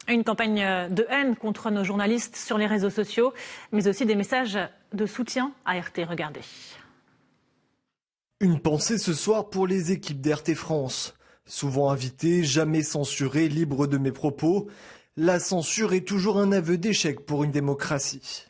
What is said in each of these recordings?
Une campagne de haine contre nos journalistes sur les réseaux sociaux, mais aussi des messages de soutien à RT. Regardez. Une pensée ce soir pour les équipes d'RT France. Souvent invitées, jamais censurées, libres de mes propos. La censure est toujours un aveu d'échec pour une démocratie.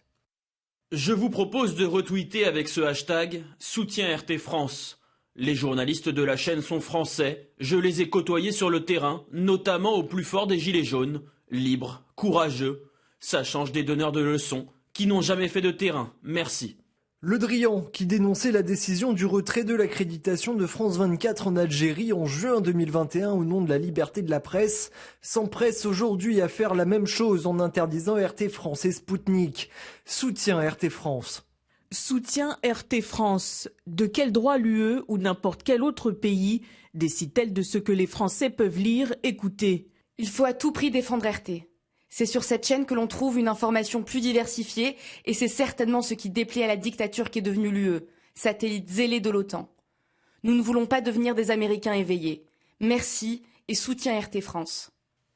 Je vous propose de retweeter avec ce hashtag « Soutien RT France ». Les journalistes de la chaîne sont français, je les ai côtoyés sur le terrain, notamment au plus fort des Gilets jaunes. Libres, courageux, ça change des donneurs de leçons qui n'ont jamais fait de terrain. Merci. Le Drian, qui dénonçait la décision du retrait de l'accréditation de France 24 en Algérie en juin 2021 au nom de la liberté de la presse, s'empresse aujourd'hui à faire la même chose en interdisant RT France et Sputnik. Soutien RT France. Soutien RT France. De quel droit l'UE ou n'importe quel autre pays décide-t-elle de ce que les Français peuvent lire, écouter ? Il faut à tout prix défendre RT. C'est sur cette chaîne que l'on trouve une information plus diversifiée et c'est certainement ce qui déplaît à la dictature qui est devenue l'UE, satellite zélé de l'OTAN. Nous ne voulons pas devenir des Américains éveillés. Merci et soutien RT France.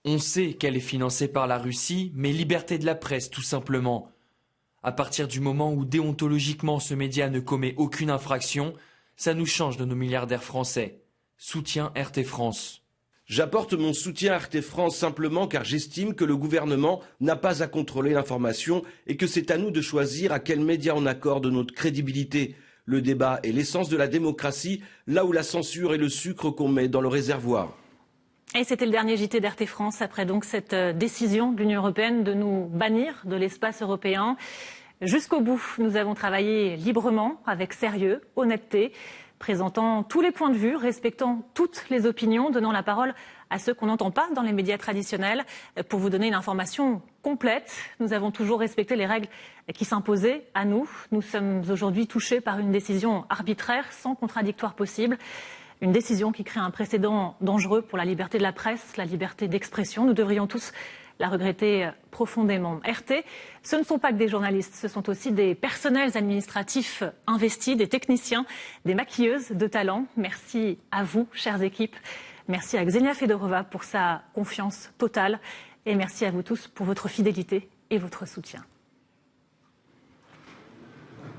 On sait qu'elle est financée par la Russie, mais liberté de la presse tout simplement. À partir du moment où déontologiquement ce média ne commet aucune infraction, ça nous change de nos milliardaires français. Soutien RT France. J'apporte mon soutien à RT France simplement car j'estime que le gouvernement n'a pas à contrôler l'information et que c'est à nous de choisir à quel média on accorde notre crédibilité. Le débat est l'essence de la démocratie, là où la censure est le sucre qu'on met dans le réservoir. Et c'était le dernier JT d'RT France après donc cette décision de l'Union européenne de nous bannir de l'espace européen. Jusqu'au bout, nous avons travaillé librement, avec sérieux, honnêteté, présentant tous les points de vue, respectant toutes les opinions, donnant la parole à ceux qu'on n'entend pas dans les médias traditionnels pour vous donner une information complète. Nous avons toujours respecté les règles qui s'imposaient à nous. Nous sommes aujourd'hui touchés par une décision arbitraire, sans contradictoire possible. Une décision qui crée un précédent dangereux pour la liberté de la presse, la liberté d'expression. Nous devrions tous la regretter profondément. RT, ce ne sont pas que des journalistes, ce sont aussi des personnels administratifs investis, des techniciens, des maquilleuses de talent. Merci à vous, chères équipes. Merci à Xenia Fedorova pour sa confiance totale. Et merci à vous tous pour votre fidélité et votre soutien.